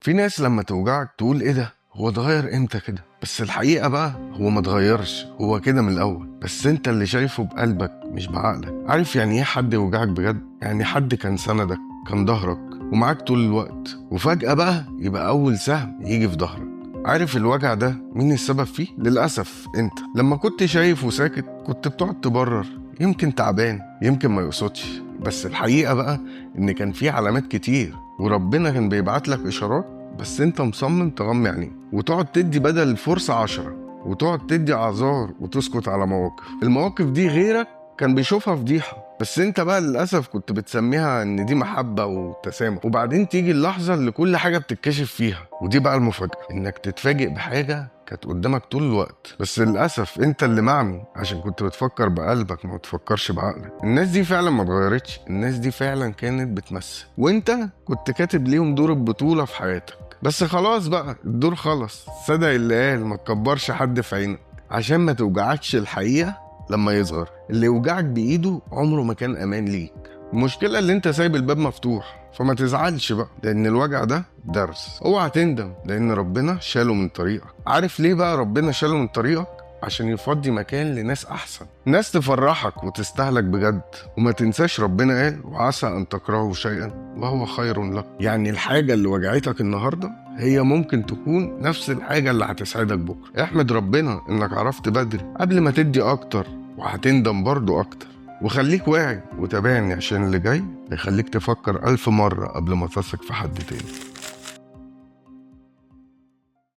في ناس لما توجعك تقول ايه ده، هو اتغير امتى كده؟ بس الحقيقة بقى هو ما اتغيرش، هو كده من الأول، بس انت اللي شايفه بقلبك مش بعقلك. عارف يعني ايه حد يوجعك بجد؟ يعني حد كان سندك، كان ظهرك ومعاك طول الوقت، وفجأة بقى يبقى أول سهم يجي في ظهرك. عارف الوجع ده مين السبب فيه؟ للأسف انت. لما كنت شايف وساكت كنت بتقعد تبرر، يمكن تعبان، يمكن ما يقصدش. بس الحقيقة بقى ان كان في علامات كتير، وربنا كان بيبعت لك إشارات، بس انت مصمم تغمي عينيك وتقعد تدي بدل الفرصة 10، وتقعد تدي اعذار وتسكت على مواقف. المواقف دي غيرك كان بيشوفها فضيحة، بس انت بقى للأسف كنت بتسميها ان دي محبة وتسامح. وبعدين تيجي اللحظة اللي كل حاجة بتتكشف فيها، ودي بقى المفاجأة، انك تتفاجئ بحاجة كانت قدامك طول الوقت، بس للأسف انت اللي معمي عشان كنت بتفكر بقلبك ما بتفكرش بعقلك. الناس دي فعلا ما اتغيرتش، الناس دي فعلا كانت بتمثل، وانت كنت كاتب ليهم دور البطولة في حياتك. بس خلاص بقى الدور خلص، صدق اللي قال ما تكبرش حد في عينك، عشان ما توجعكش الحقيقة لما يصغر. اللي يوجعك بإيده عمره ما كان أمان ليك. المشكلة اللي انت سايب الباب مفتوح، فما تزعلش بقى، لأن الوجع ده درس. اوعى تندم، لأن ربنا شاله من طريقك. عارف ليه بقى ربنا شاله من طريقك؟ عشان يفضي مكان لناس أحسن، ناس تفرحك وتستهلك بجد. وما تنساش ربنا قال وعسى أن تكرهوا شيئا وهو خير لك. يعني الحاجة اللي وجعتك النهاردة هي ممكن تكون نفس الحاجة اللي هتسعدك بكرة. احمد ربنا إنك عرفت بدري قبل ما تدي أكتر، وهتندم برضو أكتر. وخليك واعي وتابعني، عشان اللي جاي هيخليك تفكر 1000 مرة قبل ما تثق في حد تاني.